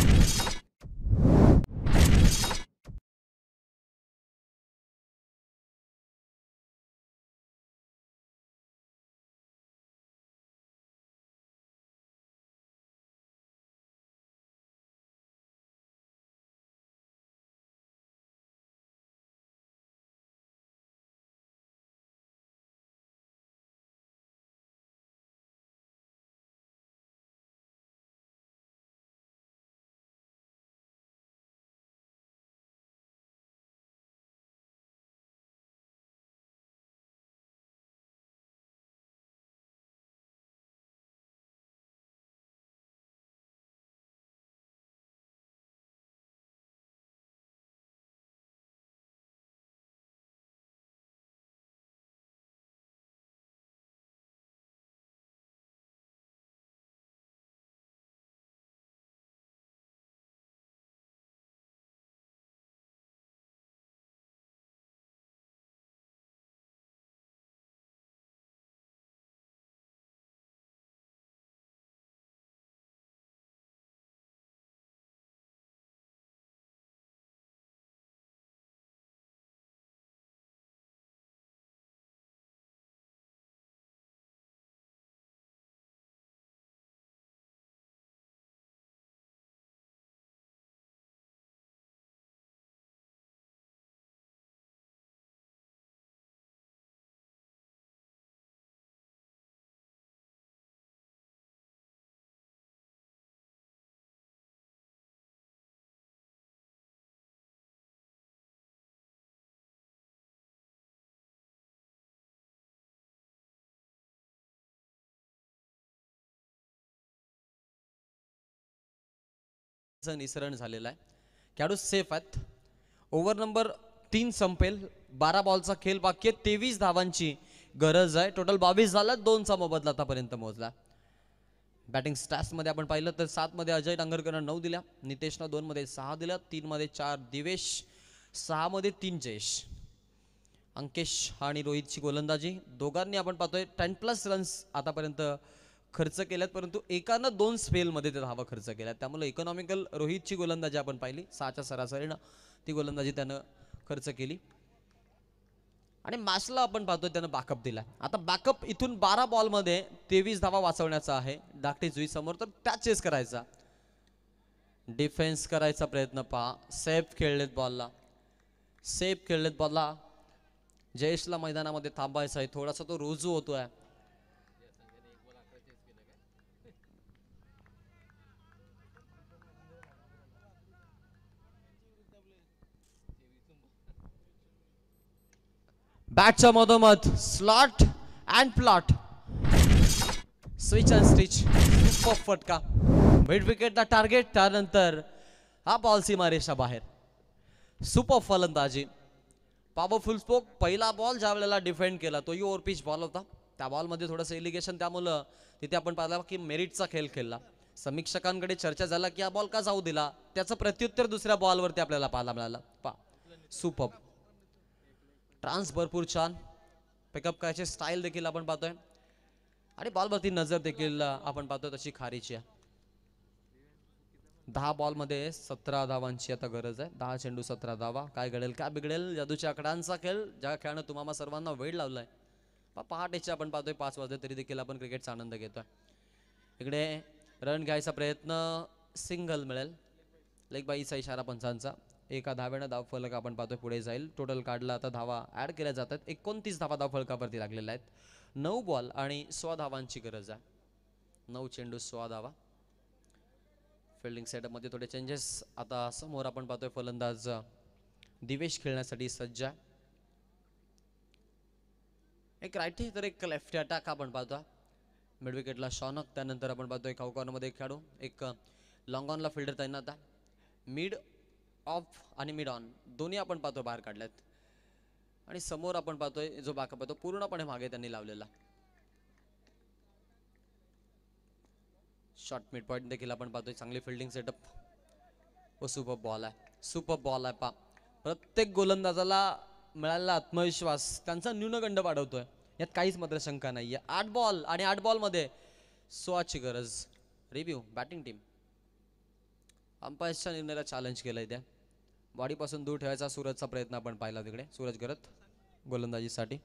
निसरण झालेला आहे. खेळाडू सेफ आहेत. ओव्हर नंबर 3 संपेल. 12 बॉलचा खेळ बाकी आहे. 23 धावांची गरज आहे. टोटल 22 झाला. 2चा मोबदला आतापर्यंत मोजला. बॅटिंग स्टॅट्स मध्ये आपण पाहिलं तर 7 मध्ये अजय डांगरकरनं 9 दिल्या, नितेशनं 2 मध्ये 6 दिल्या, 3 मध्ये 4 दिवेश, 6 मध्ये 3 जयेश. अंकेश आणि रोहितची गोलंदाजी दोघांनी आपण पाहतोय 10+ रन्स आतापर्यंत खर्च केल्यात, परंतु एकानं 2 स्पेलमध्ये ते धावा खर्च केल्यात. त्यामुळे इकॉनॉमिकल रोहितची गोलंदाजी आपण पाहिली 6च्या सरासरीनं ती गोलंदाजी त्यानं खर्च केली. आणि मॅचला आपण पाहतोय त्यानं बॅकअप दिला. आता बॅकअप इथून 12 बॉलमध्ये 23 धावा वाचवण्याचा आहे धाकटी जुई समोर, तर त्या चेस करायचा, डिफेन्स करायचा प्रयत्न पहा. Safe खेळलेत बॉलला, safe खेळलेत बॉलला. जयेशला मैदानामध्ये थांबायचा आहे, थोडासा तो रुजू होतोय. बॅटच्या मधोमध slot and plot, switch and stitch, super फटका, मिड विकेटला टार्गेट. त्यानंतर हा बॉल सीमारेषा बाहेर. सुपर फलंदाजी, पॉवरफुल स्पोक. पहिला बॉल ज्या वेळेला डिफेंड केला तोही ओव्हर पिच बॉल होता. त्या बॉलमध्ये थोडंसं इलिगेशन, त्यामुळं तिथे आपण पाहिला की मेरिटचा खेळ खेळला. समीक्षकांकडे चर्चा झाला की हा बॉल का जाऊ दिला, त्याचं प्रत्युत्तर दुसऱ्या बॉलवरती आपल्याला पाहायला मिळालं. सुपर ट्रान्स भरपूर छान, पिकअप करायचे स्टाईल देखील आपण पाहतोय आणि बॉलवरती नजर देखील आपण पाहतोय तशी खारीची आहे. 10 बॉलमध्ये 17 धावांची आता गरज आहे. 10 चेंडू 17 धावा. काय घडेल काय बिघडेल, जादूच्या आकड्यांचा खेळ ज्या खेळानं तुम्हाला सर्वांना वेळ लावलाय. पहाटेचे आपण पाहतोय 5 वाजले तरी देखील आपण क्रिकेटचा आनंद घेतोय. इकडे रन घ्यायचा प्रयत्न, सिंगल मिळेल. लेग बाईचा इशारा पंचांचा. एका धावेनं धाव फलक आपण पाहतोय पुढे जाईल. टोटल काढला आता धावा ऍड केल्या जातात. 29 धावा धाव फलकावरती लागलेल्या आहेत. 9 बॉल आणि 16 धावांची गरज आहे. 9 चेंडू 16 धावा. फिल्डिंग सेटअप मध्ये थोडे चेंजेस. आता समोर आपण पाहतोय फलंदाज दिवेश खेळण्यासाठी सज्ज आहे. एक राईटी तर एक लेफ्टी अटॅक आपण पाहतो. मिड विकेटला शॉनक, त्यानंतर आपण पाहतोय खाऊ कॉर्नरमध्ये एक खेळाडू, एक लॉंग ऑनला फिल्डर तैनात आहे. मिड ऑफ आणि मिड ऑन दोन्ही आपण पाहतो बाहेर काढल्यात. आणि समोर आपण पाहतोय जो बॅकअप आहे तो पूर्णपणे मागे त्यांनी लावलेला. शॉर्ट मिड पॉइंट देखील आपण पाहतोय. चांगली फिल्डिंग सेटअप व सुपर बॉल आहे. सुपर बॉल आहे पा. प्रत्येक गोलंदाजाला मिळालेला आत्मविश्वास त्यांचा न्यूनगंड वाढवतोय, यात काहीच मात्र शंका नाहीये. 8 बॉल आणि 8 बॉल मध्ये 16ची गरज. रिव्ह्यू बॅटिंग टीम अंपायर्सच्या निर्णयाला चॅलेंज केलंय. त्या बॉडीपासून दूर ठेवायचा सूरजचा प्रयत्न आपण पाहिला. तिकडे सूरज गरत गोलंदाजीसाठी.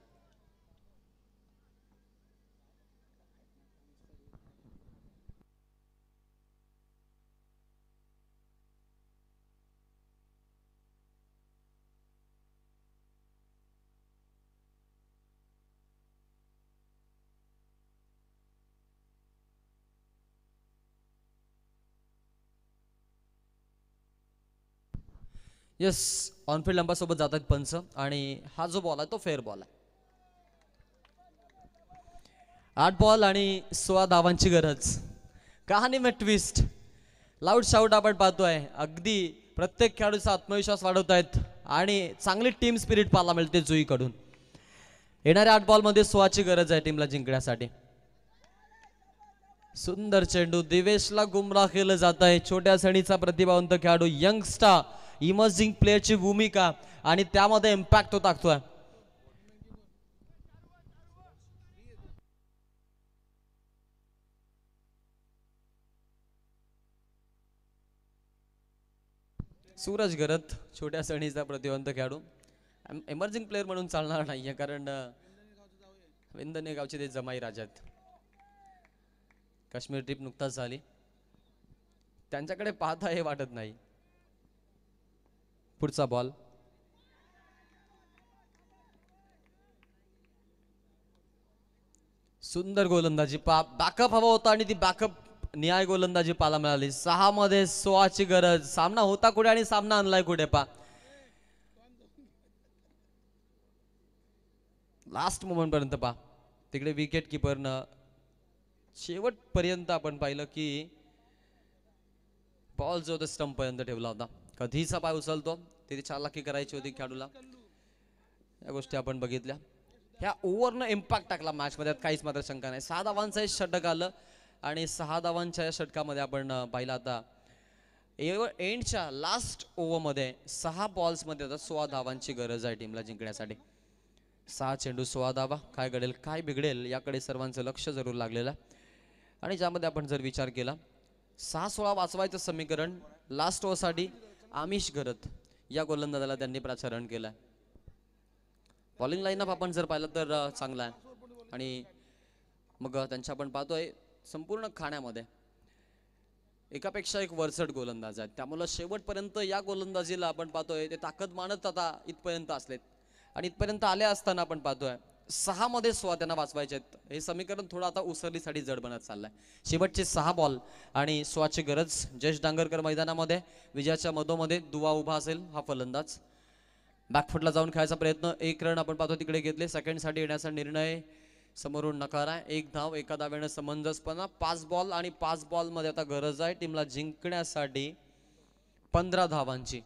यस, ऑनफिल्ड अंपायरसोबत जातात पंच. आणि हा जो बॉल आहे तो फेअर बॉल आहे. 8 बॉल आणि 16 धावांची गरज. कहाणी में ट्विस्ट. लाऊड शाऊट आपण पाहतोय. अगदी प्रत्येक खेळाडूचा आत्मविश्वास वाढवतायत आणि चांगली टीम स्पिरिट पाहायला मिळते जुईकडून. येणाऱ्या 8 बॉल मध्ये 16ची गरज आहे टीमला जिंकण्यासाठी. सुंदर चेंडू. दिवेशला गुमराह केलं जात आहे. छोट्या सणीचा प्रतिभावंत खेळाडू, यंगस्टार, इमर्जिंग प्लेअरची भूमिका आणि त्यामध्ये इम्पॅक्ट तो टाकतोय. सूरज गरत छोट्या सणीचा प्रतिभावंत खेळाडू. इमर्जिंग प्लेअर म्हणून चालणार नाहीये, कारण विंदने गावचे ते जमाई राजा आहेत. काश्मीर ट्रिप नुकताच झाली, त्यांच्याकडे पाहता हे वाटत नाही. पुढचा बॉल. सुंदर गोलंदाजी. बॅकअप हवा होता आणि ती बॅकअप न्याय गोलंदाजी पाहायला मिळाली. 6 मध्ये 16ची गरज. सामना होता कुठे आणि सामना आणलाय कुठे पा. लास्ट मोमेंट पर्यंत पा. तिकडे विकेट किपरनं शेवटपर्यंत आपण पाहिलं की बॉल जो होता स्टंप पर्यंत ठेवला होता. कधीचा पाय उचलतो, तिथे चालाकी करायची होती खेळाडूला. या गोष्टी आपण बघितल्या. ह्या ओव्हरनं इम्पॅक्ट टाकला मॅच मध्ये, काहीच मात्र शंका नाही. 6 धावांचं षटक आलं आणि 6 धावांच्या या षटकामध्ये आपण पाहिलं आता एंडच्या लास्ट ओव्हरमध्ये 6 बॉल्समध्ये आता 16 धावांची गरज आहे टीमला जिंकण्यासाठी. 6 चेंडू 16 धावा. काय घडेल काय बिघडेल याकडे सर्वांचं लक्ष जरूर लागलेलं आहे. आणि ज्यामध्ये आपण जर विचार केला 6-16 वाचवायचं समीकरण लास्ट ओव्हरसाठी आमिष गरत या गोलंदाजाला त्यांनी प्राचारण केलं. बॉलिंग लाईनअप आपण जर पाहिलं तर चांगला आहे. आणि मग त्यांच्या आपण पाहतोय संपूर्ण खाण्यामध्ये एकापेक्षा एक वरचढ गोलंदाज आहेत. त्यामुळे शेवटपर्यंत या गोलंदाजीला आपण पाहतोय ते ताकद मानत आता इथपर्यंत असलेत. आणि इथपर्यंत आले असताना आपण पाहतोय 6 मध्ये 16 त्यांना वाचवायचे आहेत. हे समीकरण थोडं आता उसरलीसाठी जड बनत चाललंय. शेवटचे 6 बॉल आणि 16ची गरज. जयेश डांगरकर मैदानामध्ये विजयाच्या मधोमध्ये दुवा उभा असेल हा फलंदाज. बॅकफुटला जाऊन खेळायचा प्रयत्न. 1 रन आपण पाहतो तिकडे घेतले. सेकंडसाठी येण्याचा निर्णय समोरून नकार आहे. 1 धाव एका धावेनं समंजसपणा. 5 बॉल आणि 5 बॉल मध्ये आता गरज आहे टीमला जिंकण्यासाठी 15 धावांची.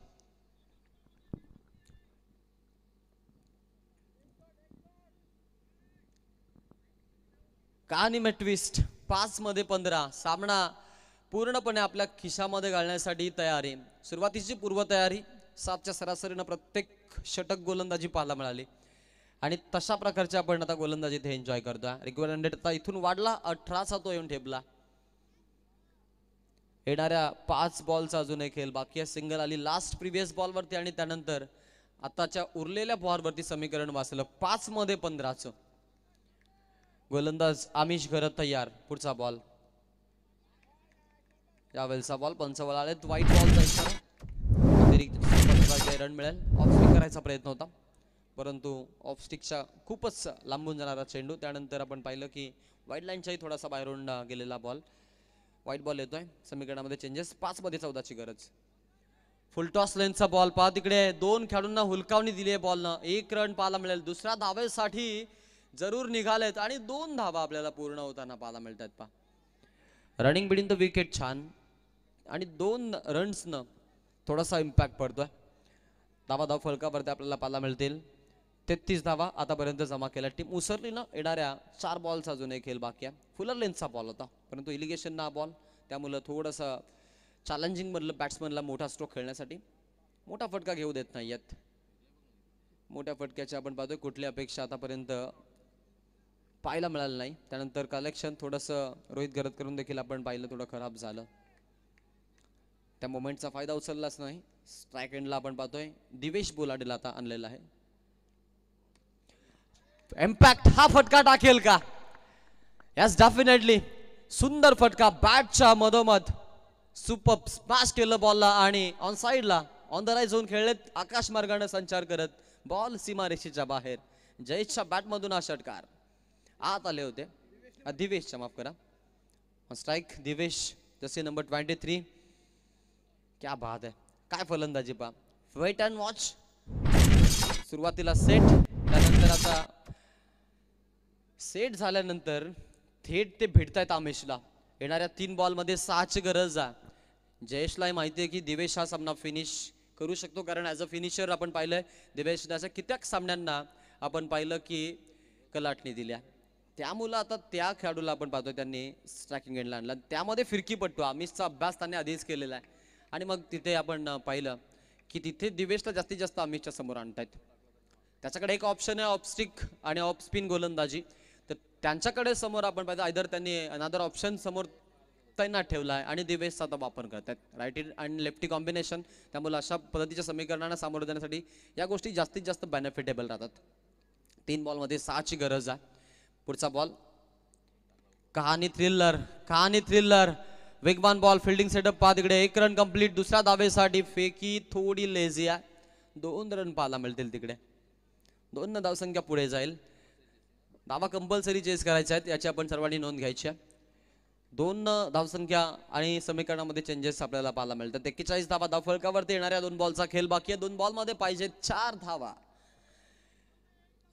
कहाणी में ट्विस्ट. 5 मध्ये 15. सामना पूर्णपणे आपल्या खिशामध्ये घालण्यासाठी तयारी. सुरुवातीची पूर्वतयारी. 7च्या सरासरीनं प्रत्येक षटक गोलंदाजी पाहायला मिळाली आणि तशा प्रकारचे आपण आता गोलंदाजी इथे एन्जॉय करतोय. रिक्वायर्ड 100 आता इथून वाढला. 18चा तो येऊन ठेपला. येणाऱ्या 5 बॉलचा अजून एक खेळ बाकी आहे. सिंगल आली लास्ट प्रिव्हियस बॉलवरती आणि त्यानंतर आताच्या उरलेल्या बॉलवरती समीकरण वाचलं. 5 मध्ये 15चं गोलंदाज आमिष घरत तयार. पुढचा बॉल, यावेळेचा बॉल पंचवल आलेत. व्हाईट बॉलचा इशारा. अतिरिक्त रन मिळेल. ऑफ स्टिक करायचा प्रयत्न होता, परंतु ऑफ स्टिकच्या खूपच लांबून जाणारा चेंडू. त्यानंतर आपण पाहिलं की वाईट लाईनच्याही थोडासा बाहेरून गेलेला बॉल. व्हाईट बॉल येतोय. समीकरणामध्ये चेंजेस. 5 मध्ये 14ची गरज. फुलटॉस लेनचा बॉल पहा तिकडे. 2 खेळाडूंना हुलकावणी दिली आहे बॉलनं. 1 रन पाहायला मिळेल. दुसऱ्या धावेसाठी जरूर निघालेत आणि 2 धावा आपल्याला पूर्ण होताना पाहायला मिळतात. पहा रनिंग बिटवीन द विकेट छान आणि 2 रन्सनं थोडासा इम्पॅक्ट पडतोय. धावा फलकावरती आपल्याला पाहायला मिळतील. 33 धावा आतापर्यंत जमा केल्या. टीम उसरलीनं येणाऱ्या 4 बॉलचा अजून एक खेळ बाकी आहे. फुलर लेन्थचा बॉल होता, परंतु इलिगेशन ना बॉल, त्यामुळं थोडंसं चॅलेंजिंग मधलं बॅट्समनला मोठा स्ट्रोक खेळण्यासाठी मोठा फटका घेऊ देत नाहीयेत. मोठ्या फटक्याची आपण पाहतोय कुठली अपेक्षा आतापर्यंत पाहायला मिळालं नाही. त्यानंतर कलेक्शन थोडंसं रोहित गरत करून देखील आपण पाहिलं थोडं खराब झालं. त्या मोमेंटचा फायदा उचललाच नाही. स्ट्राईक एंडला आपण पाहतोय दिवेश बोलाडेला आता आणलेला आहे. इम्पॅक्ट हा फटका टाकेल का? Yes definitely. सुंदर फटका बॅटच्या मधोमध. सुपर स्मॅश केलं बॉलला आणि ऑन साइडला ऑन द राईट झोन खेळलेत. आकाश मार्गाने संचार करत बॉल सीमारेषेच्या बाहेर. जयेशच्या बॅटमधून हा षटकार. आत आले होते दिवेशच्या, माफ करा. स्ट्राईक दिवेश, जसे नंबर 23. क्या बात आहे. काय फलंदाजी पहा. Wait and watch. सुरुवातीला सेट, त्यानंतर आता सेट झाल्यानंतर थेट ते भेटतायत आमिषला. येणाऱ्या 3 बॉलमध्ये 6ची गरज आहे. जयेशला माहिती आहे की दिवेश हा सामना फिनिश करू शकतो, कारण ॲज अ फिनिशर आपण पाहिलंय दिवेशने अशा कित्येक सामन्यांना आपण पाहिलं की कलाटणी दिल्या. त्यामुळं आता त्या खेळाडूला आपण पाहतोय त्यांनी स्ट्रायकिंग एंडला आणला. त्यामध्ये फिरकीपट्टू आमिषचा अभ्यास त्यांनी आधीच केलेला आहे आणि मग तिथे आपण पाहिलं की तिथे दिवेशला जास्तीत जास्त आमिषच्या समोर आणतायत. त्याच्याकडे एक ऑप्शन आहे ऑफ स्टिक आणि ऑफ स्पिन गोलंदाजी. तर त्यांच्याकडे समोर आपण पाहिजे आयदर त्यांनी अनादर ऑप्शन समोर तैनात ठेवला आहे आणि दिवेशचा आता वापर करतात. राईट आणि लेफ्टी कॉम्बिनेशन. त्यामुळे अशा पद्धतीच्या समीकरणांना सामोरं जाण्यासाठी या गोष्टी जास्तीत जास्त बेनिफिटेबल राहतात. 3 बॉलमध्ये 6ची गरज आहे. पुढचा बॉल कहाणी थ्रिलर. वेगवान बॉल. फिल्डिंग सेटअप पहा तिकडे. 1 रन कंप्लीट. दुसऱ्या धावेसाठी फेकी थोडी लेझी आहे. 2 रन पाहायला मिळतील तिकडे. 2 धावसंख्या पुढे जाईल. धावा कंपल्सरी चेस करायच्या आहेत, याची आपण सर्वांनी नोंद घ्यायची आहे. 2 धावसंख्या आणि समीकरणामध्ये चेंजेस आपल्याला पाहायला मिळतात. 41 धावा धावफलकावरती येणाऱ्या 2 बॉलचा खेळ बाकी आहे. 2 बॉलमध्ये पाहिजे 4 धावा.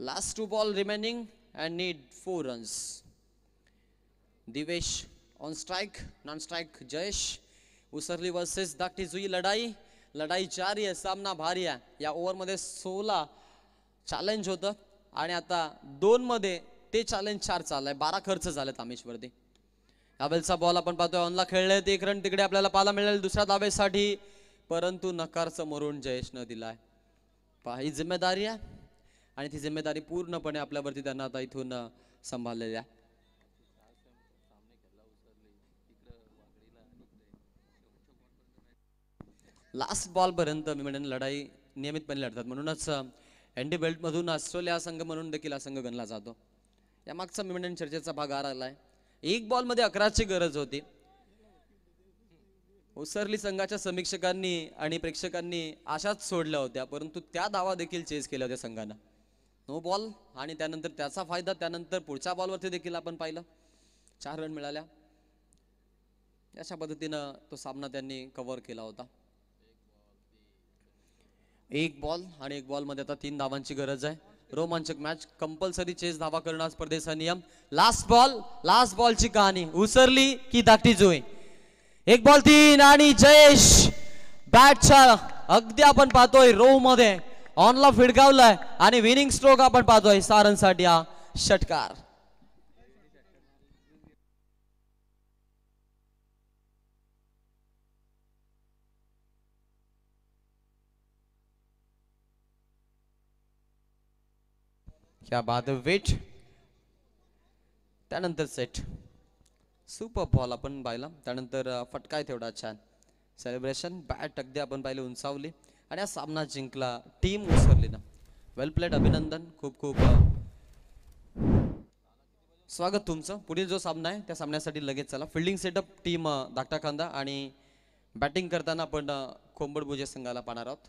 Last 2 ball remaining and need 4 runs. Divesh on strike. Non strike Jayesh. Usarli versus Dhakti Jui. लढाई जारी आहे. सामना भारी आहे. या ओव्हरमध्ये 16 चॅलेंज होतं आणि आता 2 मध्ये ते चॅलेंज 4 चाललंय. 12 खर्च झालेत आमिषवरती. यावेळेचा बॉल आपण पाहतोय ऑनला खेळलेत. 1 रन तिकडे आपल्याला पाहायला मिळेल दुसऱ्या धावेसाठी, परंतु नकार समोरून जयेशनं दिलाय. ही जिम्मेदारी आहे आणि ती जिम्मेदारी पूर्णपणे आपल्यावरती त्यांना आता इथून सांभाळलेली आहे. लास्ट बॉल पर्यंत मी म्हणेन लढाई नियमितपणे लढतात. म्हणूनच एनडी बेल्ट मधून ऑस्ट्रेलिया संघ म्हणून देखील हा संघ गणला जातो. या मागचा मी म्हणेन चर्चेचा भाग आलाय. 1 बॉलमध्ये 11ची गरज होती. उसरली संघाच्या समीक्षकांनी आणि प्रेक्षकांनी आशाच सोडल्या होत्या, परंतु त्या धावा देखील चेस केल्या होत्या संघानं. नो बॉल आणि त्यानंतर त्याचा फायदा. त्यानंतर पुढच्या बॉलवरती देखील आपण पाहिलं 4 रन मिळाल्या. अशा पद्धतीनं तो सामना त्यांनी कव्हर केला होता. 1 बॉल आणि 1 बॉलमध्ये आता 3 धावांची गरज आहे. रोमांचक मॅच. कंपल्सरी चेस धावा करणं स्पर्धेचा नियम. लास्ट बॉलची कहाणी. उसरली की धाकटी जुई. 1 बॉल 3 आणि जयेश बॅटच्या अगदी आपण पाहतोय रो मध्ये ऑनला फिडकावलाय आणि विनिंग स्ट्रोक आपण पाहतोय. सारनसाठी हा षटकार. क्या बात आहे. वेट त्यानंतर सेट. सुपर बॉल आपण पाहिला. त्यानंतर फटका तेवढा छान. सेलिब्रेशन. बॅट अगदी आपण पाहिली उंचावली आणि हा सामना जिंकला टीम उसरली ना. वेल प्लेड. अभिनंदन. खूप स्वागत तुमचं. पुढील जो सामना आहे त्या सामन्यासाठी लगेच चला. फिल्डिंग सेटअप टीम धाकटा कांदा आणि बॅटिंग करताना आपण कोंबड भुजे संघाला पाहणार आहोत.